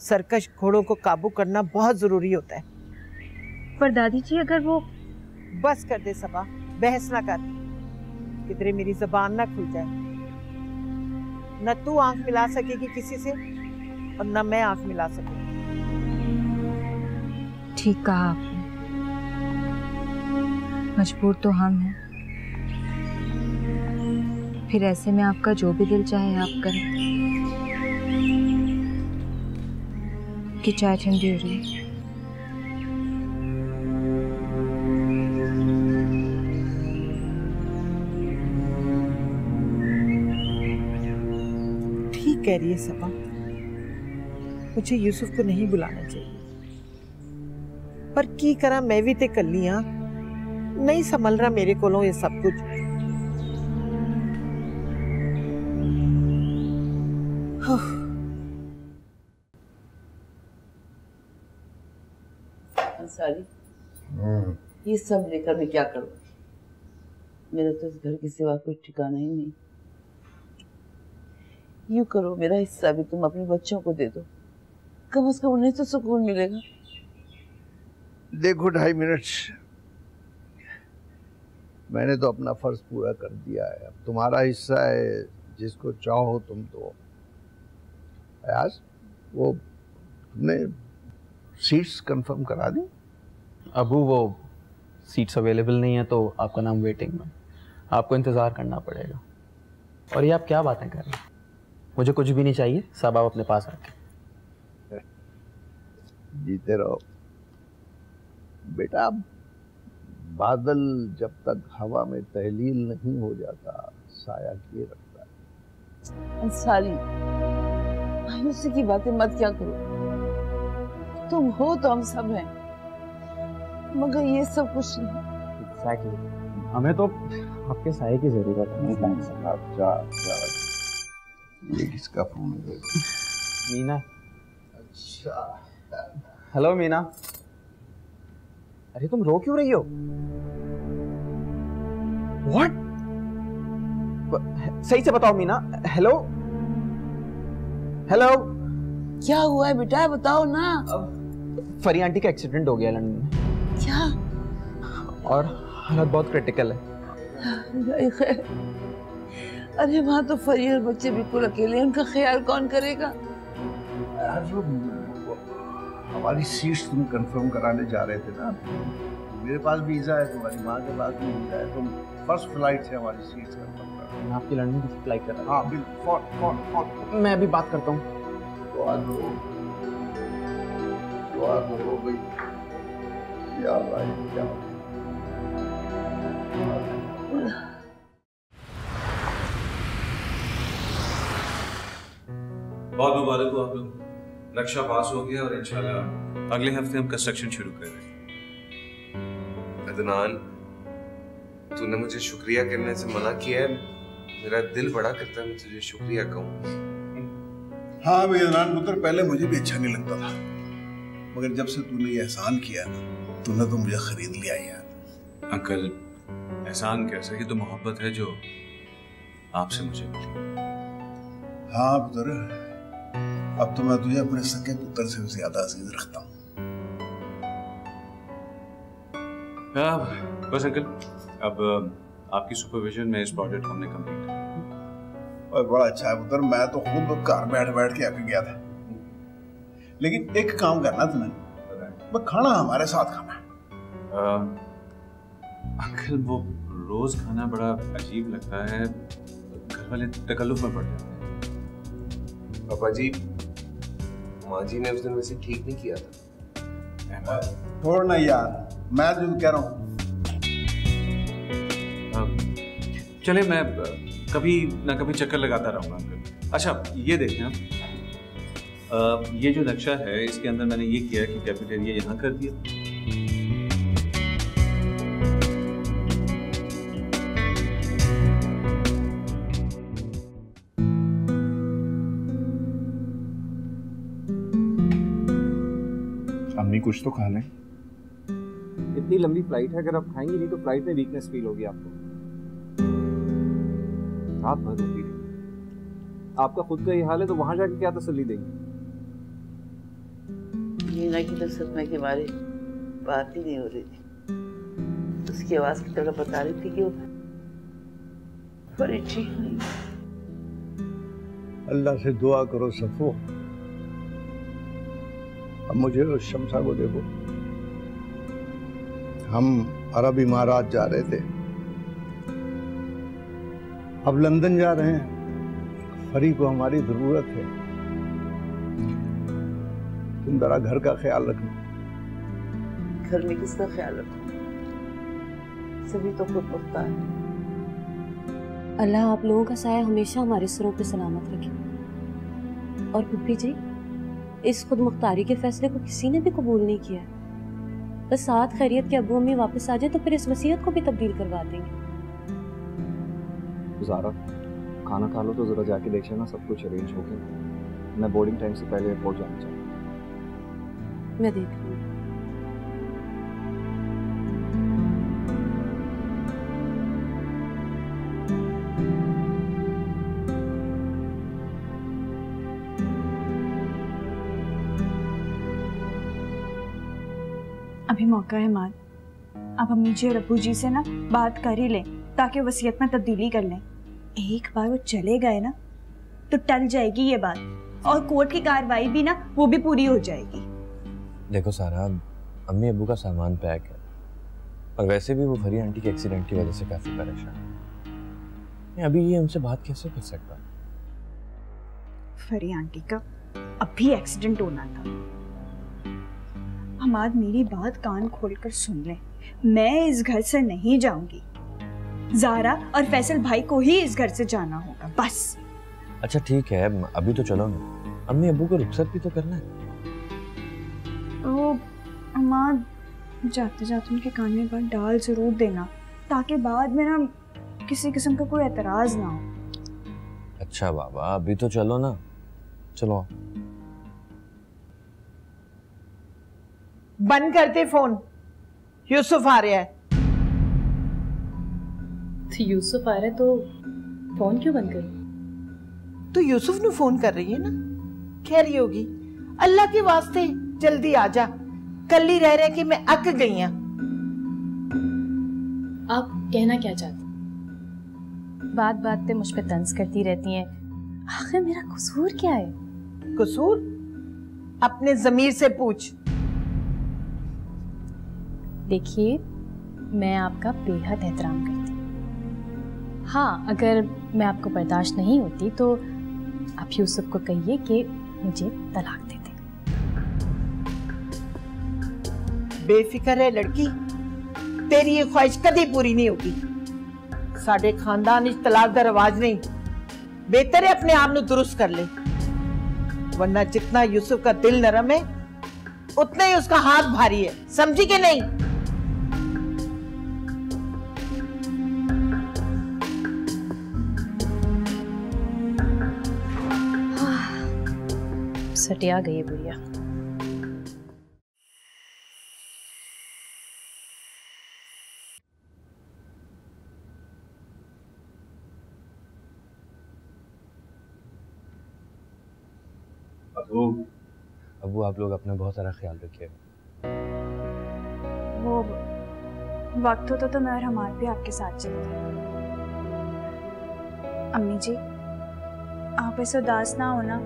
सरकश घोड़ों को काबू करना बहुत जरूरी होता है। पर दादी जी अगर वो... बस कर दे सबा, बहस ना कर, किधरे मेरी जबान ना खुल जाए। न तू आंख मिला सकेगी किसी से और न मैं आंख मिला सकूंगी। ठीक कहा आपने, मजबूर तो हम हैं। फिर ऐसे में आपका जो भी दिल चाहे आप करें। कि चाय ठंडी हो रही है। ठीक कह रही है सबा, मुझे यूसुफ को नहीं बुलाना चाहिए, पर की करा मैं भी ते कल्ली हाँ, नहीं संभल रहा मेरे कोलों ये सब कुछ। अंसारी, ये सब लेकर मैं क्या करूं? मेरा तो इस घर के सिवा कोई ठिकाना ही नहीं। यूं करो, मेरा हिस्सा भी तुम अपने बच्चों को दे दो, कम से कम उन्हें तो सुकून मिलेगा। देखो 2.5 मिनट, मैंने तो अपना फर्ज पूरा कर दिया है, अब तुम्हारा हिस्सा है, जिसको चाहो तुम दो। अयाज, वो तुमने सीट्स कंफर्म करा दी? अबू वो सीट्स अवेलेबल नहीं है तो आपका नाम वेटिंग में, आपको इंतज़ार करना पड़ेगा। और ये आप क्या बातें कर रहे हैं? मुझे कुछ भी नहीं चाहिए, सब आप अपने पास रखें। जीते रहो बेटा। बादल जब तक हवा में तहलील नहीं हो जाता, साया किए रखता है। अंसारी, मायूसी की बातें मत क्या करो। तुम हो तो हम सब हैं, मगर ये सब कुछ नहीं। Exactly. हमें तो आपके साये की जरूरत है। अच्छा, ये किसका फोन है? मीना। अच्छा, हेलो मीना। अरे तुम रो क्यों रही हो? What? सही से बताओ मीना। Hello hello. क्या हुआ है बेटा, बताओ ना। फरी आंटी का एक्सीडेंट हो गया लंदन में। क्या? और हालत बहुत क्रिटिकल है। अरे वहाँ तो फरी और बच्चे बिल्कुल अकेले हैं, उनका ख्याल कौन करेगा? हमारी सीट्स तुम कंफर्म कराने जा रहे थे ना, मेरे पास वीजा है, तुम्हारी माँ के पास भी वीजा है, तुम फर्स्ट फ्लाइट से हमारी सीट्स कंफर्म करा। मैं आपकी लंदन की फ्लाइट कर रहा हूँ। हाँ बिल्कुल। मैं अभी बात करता हूँ। दुआ करो भाई, या अल्लाह, या बहुत मुबारक हो आप लोग, नक्शा पास हो गया और इंशाल्लाह अगले हफ्ते हम कंस्ट्रक्शन शुरू कर रहे हैं। अदनान, तूने मुझे शुक्रिया करने से मना किया है, मेरा दिल बड़ा करता है मैं तुझे शुक्रिया कहूँ। हाँ भाई अदनान पुत्र, पहले मुझे भी अच्छा नहीं लगता था, मगर जब से तूने ये एहसान किया ना, तूने तो मुझे खरीद लिया यार। अंकल, एहसान कैसा, ये तो मोहब्बत है जो आपसे मुझे मिली। हाँ पुत्र, अब तो मैं तुझे अपने सगे पुत्र से भी ज्यादा अजीज रखता हूँ। बस अंकल, अब आपकी सुपरविजन में इस प्रोजेक्ट हमने कंप्लीट किया। और बड़ा अच्छा है पुत्र, मैं तो खुद घर बैठ बैठ के अभी गया था। लेकिन एक काम करना तुम्हें, मैं खाना हमारे साथ खाना है। अंकल, वो रोज खाना बड़ा अजीब लगता है, घर वाले तकल्लुफ में पड़ जाते हैं। पापा जी, माँ जी ने उस दिन वैसे ठीक नहीं किया था। छोड़ ना यार, मैं जो कह रहा हूँ। चले, मैं कभी ना कभी चक्कर लगाता रहूंगा अंकल। अच्छा, ये देखें आप, ये जो नक्शा है इसके अंदर मैंने ये किया कि कैफेटेरिया यहाँ कर दिया। अम्मी कुछ तो खा लें। इतनी लंबी फ्लाइट है, अगर आप खाएंगे नहीं तो फ्लाइट में वीकनेस फील होगी आपको। रात भर रोती रही। आपका खुद का ये हाल है तो वहां जाके क्या तसल्ली देंगे? मीना की तो सदमे के मारे बात ही नहीं हो रही थी। उसकी आवाज की तरह बता रही थी कि वो बड़ी ठीक नहीं। अल्लाह से दुआ करो सफो, अब मुझे उस शमसा को देखो। हम अरब इमारात जा रहे थे, अब लंदन जा रहे हैं। फरी को हमारी जरूरत है। तुम जरा घर का ख्याल रखना। घर में किसका ख्याल रखो? सभी तो खुद मुख्तार है। अल्लाह आप लोगों का साया हमेशा हमारे सरों पे सलामत रखे। और पुप्पी जी, इस खुद मुख्तारी के फैसले को किसी ने भी कबूल नहीं किया है। बस साथ खैरियत के अब्बू अम्मी वापस आ जाए तो फिर इस वसीयत को भी तब्दील करवा देंगे। ज़ारा, खाना खा लो तो ज़रा जाके देख लेना सब कुछ अरेंज हो गया। मैं बोर्डिंग टाइम से पहले एयरपोर्ट जाना चाहता हूँ। मैं देख लूँगी। अभी मौका है माँ, आप अम्मी जी और अब्बू जी से ना बात कर ही लें ताकि वसीयत में तब्दीली कर लें। एक बार वो चले गए ना तो टल जाएगी ये बात, और कोर्ट की कार्रवाई भी ना वो भी पूरी हो जाएगी। देखो सारा, अम्मी अब्बू का सामान पैक है और वैसे भी वो फरी आंटी के एक्सीडेंट की वजह से काफी परेशान है। अभी ये हमसे बात कैसे कर सकता? फरी आंटी का अभी एक्सीडेंट होना था। हमाद, मेरी बात कान खोलकर सुन ले, मैं इस घर से नहीं जाऊंगी। ज़ारा और फैसल भाई को ही इस घर से जाना होगा, बस। अच्छा ठीक है, अभी तो चलो ना, अम्मी अब्बू को रुखसत भी तो करना है। ओ हमाद, जाते जाते उनके कान में बात डाल जरूर देना ताकि बाद में ना किसी किस्म का कोई एतराज ना हो। अच्छा बाबा, अभी तो चलो ना, चलो। बंद करते फोन, यूसुफ आ रहा है। तो यूसुफ आ रहा है तो फोन क्यों बंद करूं? तो यूसुफ नु फोन कर रही है ना, कह रही होगी अल्लाह के वास्ते जल्दी आ जा, कल ही रह रहे कि मैं अक गई हूं। आप कहना क्या चाहती? बात बात पे मुझ पे तंज करती रहती हैं। आखिर मेरा कसूर क्या है? कसूर अपने जमीर से पूछ। देखिए, मैं आपका बेहद एहतराम करती हूँ। हाँ, अगर मैं आपको बर्दाश्त नहीं होती तो आप यूसुफ को कहिए कि मुझे तलाक दे दे। बेफिक्र है लड़की, तेरी ये ख्वाहिश कभी पूरी नहीं होगी। साडे खानदान इस तलाक दा रवाज नहीं। बेहतर है अपने आप को दुरुस्त कर ले, वरना जितना यूसुफ का दिल नरम है उतना ही उसका हाथ भारी है, समझी कि नहीं? सटिया गई है बुढ़िया। अब्बू, आप लोग अपना बहुत सारा ख्याल रखिए। वो वक्त होता तो मैं और हमारे भी आपके साथ चलते। अम्मी जी, आप ऐसे उदास ना होना,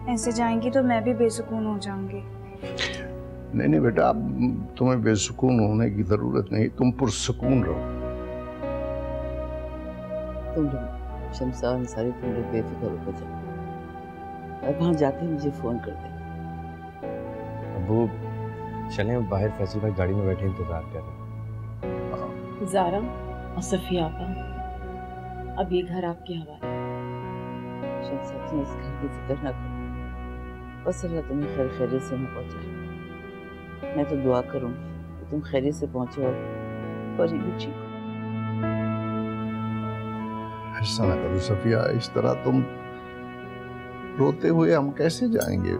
ऐसे जाएंगी तो मैं भी बेसुकून हो जाऊंगी। नहीं नहीं बेटा, अब तुम्हें बेसुकून होने की जरूरत नहीं, तुम पुरसुकून रहो। तुम लोग शमसा और अंसारी, तुम लोग बेफिक्र होकर जाओ, और वहां जाके मुझे फोन कर दे। अब्बू चलें, बाहर फैसल भाई गाड़ी में बैठे इंतजार कर रहे हैं। ज़ारा और सफिया आपा, अब ये घर आपके हवाले। शमसा, तुम इस घर की फिक्र ना करो, बस अल्लाह तुम्हें खैर खैरियत से न पहुंचाए। मैं तो दुआ करूंगी कि तुम खैरियत से पहुंचो और ये भी ठीक हो। ऐसा ना करो सफिया, इस तरह तुम रोते हुए हम कैसे जाएंगे?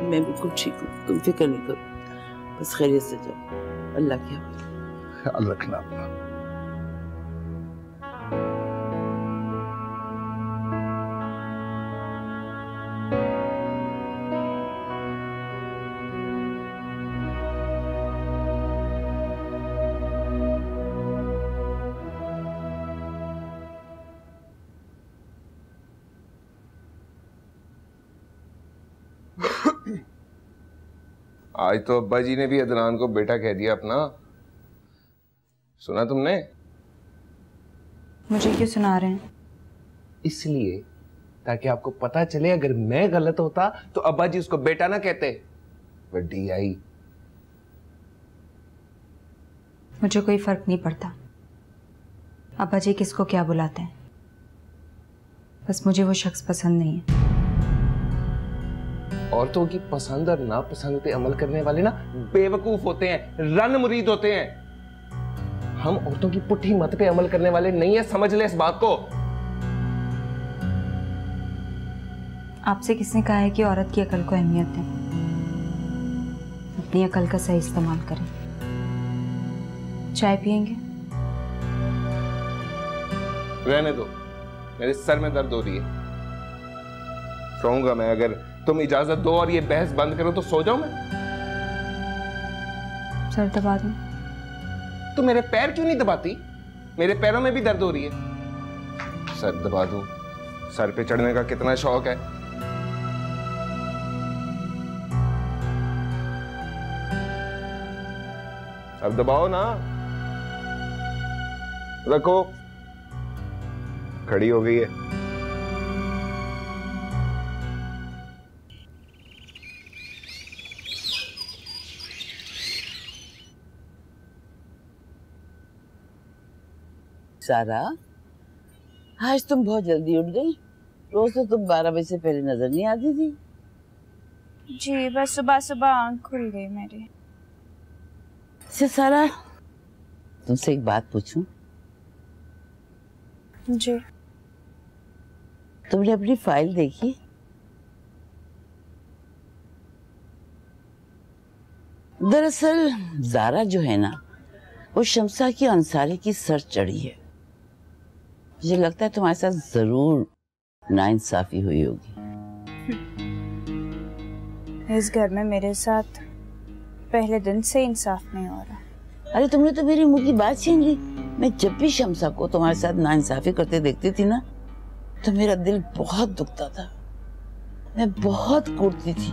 मैं बिल्कुल ठीक हूँ, तुम फिक्र नहीं करो, बस खैरियत से जाओ। अल्लाह के हवाले। ख्याल रखना अपना। आज तो अब्बा जी ने भी अदनान को बेटा कह दिया अपना। सुना तुमने? मुझे क्यों सुना रहे हैं? इसलिए ताकि आपको पता चले अगर मैं गलत होता तो अब्बा जी उसको बेटा ना कहते। बड्डी आई। मुझे कोई फर्क नहीं पड़ता अब्बा जी किसको क्या बुलाते हैं, बस मुझे वो शख्स पसंद नहीं है। औरतों की पसंद और नापसंद पे अमल करने वाले ना बेवकूफ होते हैं, रन मुरीद होते हैं। हम औरतों की पुट्ठी मत पे अमल करने वाले नहीं है, समझ ले इस बात को। आपसे किसने कहा है कि औरत की अकल को अहमियत दें? अपनी अकल का सही इस्तेमाल करें। चाय पियेंगे? रहने दो, मेरे सर में दर्द हो रही है, सोऊंगा मैं। अगर तुम इजाजत दो और ये बहस बंद करो तो सो जाऊं मैं। सर दबा दूं? तो मेरे पैर क्यों नहीं दबाती? मेरे पैरों में भी दर्द हो रही है। सर दबा दूं? सर पे चढ़ने का कितना शौक है। अब दबाओ ना। रखो। खड़ी हो गई है। सारा, आज तुम बहुत जल्दी उठ गई। रोज तो तुम 12 बजे से पहले नजर नहीं आती थी। जी बस सुबह सुबह आंख खुल गई मेरी। सारा, तुमसे एक बात पूछूं? जी। तुमने अपनी फाइल देखी? दरअसल जारा जो है ना, वो शम्सा की अंसारी की सर चढ़ी है। मुझे लगता है तुम्हारे साथ जरूर नाइंसाफी हुई होगी। इस घर में मेरे साथ पहले दिन से इंसाफ नहीं हो रहा। अरे तुमने तो मेरी मुंह की बात छीन ली। मैं जब भी शम्सा को तुम्हारे साथ नाइंसाफी करते देखती थी ना, तो मेरा दिल बहुत दुखता था। मैं बहुत कूटती थी,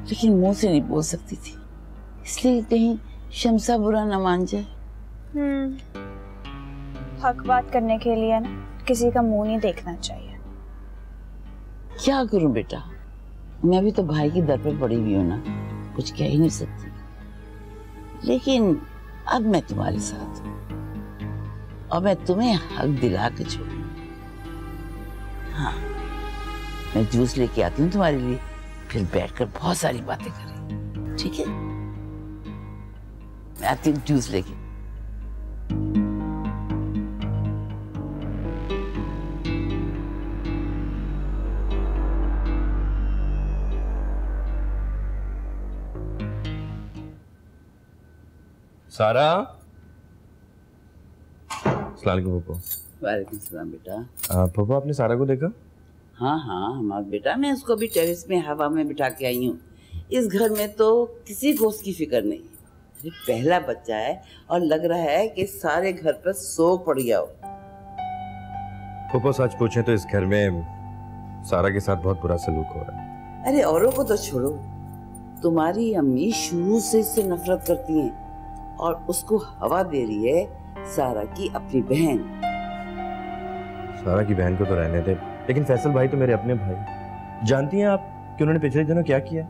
लेकिन मुंह से नहीं बोल सकती थी, इसलिए कहीं शम्सा बुरा न मान जाए। हक बात करने के लिए ना किसी का मुंह नहीं देखना चाहिए। क्या करूं बेटा, मैं भी तो भाई की दर पर पड़ी हुई हूं ना, कुछ कह ही नहीं सकती। लेकिन अब मैं तुम्हारे साथ हूं और मैं तुम्हें हक दिला के छोड़ूंगी। हाँ, मैं जूस लेके आती हूँ तुम्हारे लिए, फिर बैठकर बहुत सारी बातें करें, ठीक है? मैं आती हूँ जूस लेके। सारा, अस्सलाम वालेकुम पप्पू। वालेकुम सलाम बेटा। पप्पू, आपने सारा को देखा? हाँ हाँ हमारा बेटा, मैं उसको भी टेरेस में हवा में बिठा के आई हूँ। इस घर में तो किसी को उसकी फिक्र नहीं। अरे पहला बच्चा है और लग रहा है कि सारे घर पर सोग पड़ गया हो। पप्पू, सच पूछें तो इस घर में सारा के साथ बहुत बुरा सलूक हो रहा है। अरे औरों को तो छोड़ो, तुम्हारी अम्मी शुरू से इससे नफरत करती हैं और उसको हवा दे रही है सारा की अपनी बहन। सारा की बहन को तो रहने दे, लेकिन फैसल भाई तो मेरे अपने भाई। जानती हैं आप कि उन्होंने पिछले दिनों क्या किया?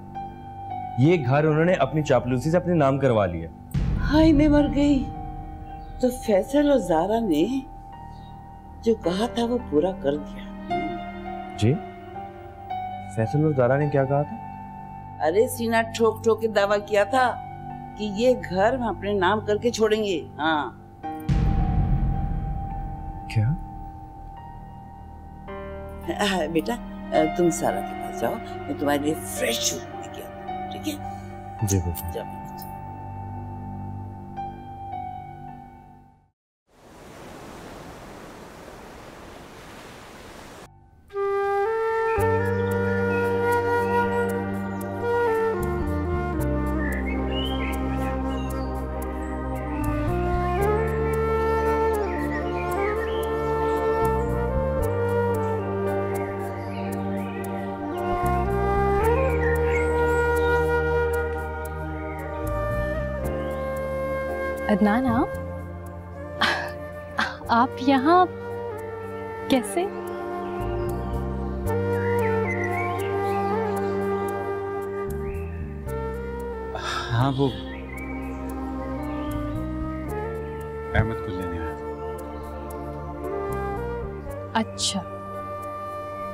ये घर उन्होंने अपनी चापलूसी से अपने नाम करवा लिया। हाय मैं मर गई। तो फैसल और जारा ने जो कहा था वो पूरा कर दिया। जी? फैसल और जारा ने क्या कहा था? अरे सीना ठोक ठोक के दावा किया था कि ये घर हम अपने नाम करके छोड़ेंगे। हाँ। क्या? बेटा तुम सारा के पास जाओ, मैं तुम्हारे लिए फ्रेश जूस लेके आता हूँ, ठीक है? जी बेटा। जाओ। अदनान आप यहाँ कैसे? हाँ, वो अहमद को लेने आया। अच्छा,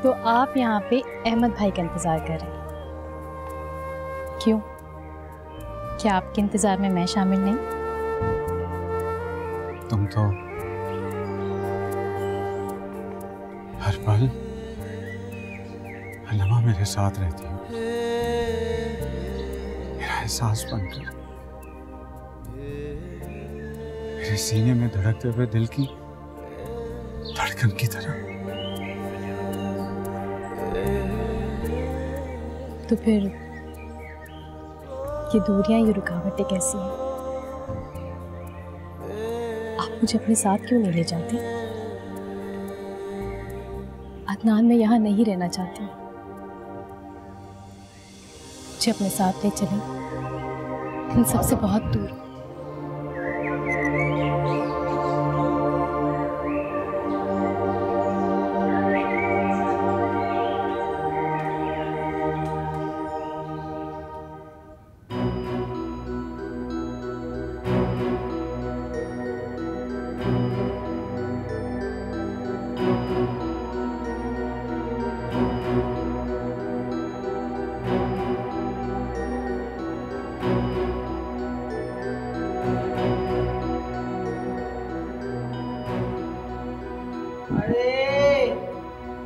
तो आप यहाँ पे अहमद भाई का इंतजार कर रहे हैं? क्यों? क्या आपके इंतजार में मैं शामिल नहीं? तुम तो हर पल अल्लामा मेरे साथ रहती हो, मेरा एहसास बनकर, मेरे सीने में धड़कते हुए दिल की धड़कन की तरह। तो फिर ये दूरियां, ये रुकावटें कैसी हैं? आप मुझे अपने साथ क्यों नहीं ले जाते? अदनान, मैं यहाँ नहीं रहना चाहती, मुझे अपने साथ ले चलें, इन सबसे बहुत दूर।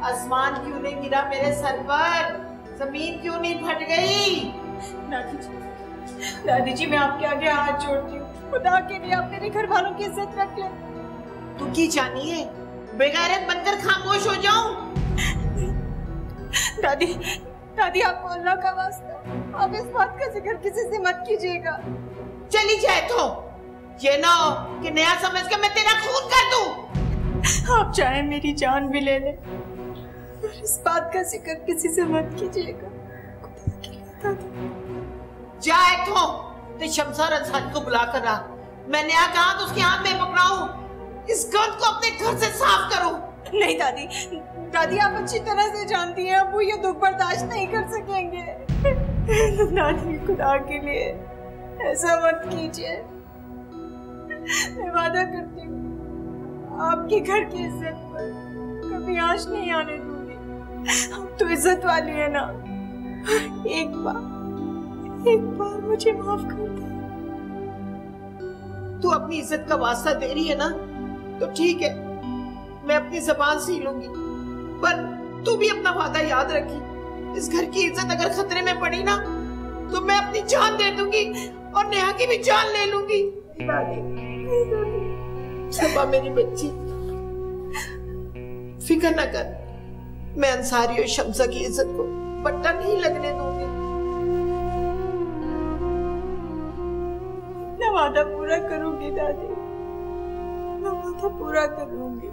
आसमान क्यों नहीं गिरा मेरे सर पर? जमीन क्यों नहीं फट गई? दादी जी, मैं आपके आगे हाथ जोड़ती हूँ, खुदा के लिए आप मेरे घर वालों की इज्जत रख लें। तू की जानी है बेगैरत बनकर खामोश हो जाऊं? दादी आपको अल्लाह का वास्ता, आप इस बात का जिक्र किसी से मत कीजिएगा। चली जाए तो ये ना हो कि नया समझ के मैं तेरा खून कर दूं। आप चाहे मेरी जान भी ले ले, पर इस बात का जिक्र किसी से मत कीजिएगा, खुदा के लिए दादी। जाए तो शमसार अंसारी को बुला कर रहा, मैं नया कहा तो उसके हाथ में पकड़ाऊं, इस गंद को अपने घर से साफ करूं। नहीं दादी आप अच्छी तरह से जानती हैं अब वो ये दुख बर्दाश्त नहीं कर सकेंगे। दादी, खुदा के लिए ऐसा मत कीजिए, मैं वादा करती हूँ आपके घर की इज्जत पर कभी आंच नहीं आने दूंगी। आप तो इज्जत वाली है ना, एक बार मुझे माफ कर दे। तू अपनी इज्जत का वास्ता दे रही है ना, तो ठीक है, मैं अपनी जबान सी लूंगी, पर तू भी अपना वादा याद रखी। इस घर की इज्जत अगर खतरे में पड़ी ना, तो मैं अपनी जान दे दूंगी और नेहा की भी जान ले लूंगी। सबा मेरी बच्ची, फिक्र न कर, मैं अंसारी और शम्सा की इज्जत को पट्टा नहीं लगने दूंगी। मैं वादा पूरा करूंगी दादी, मैं वादा पूरा करूंगी।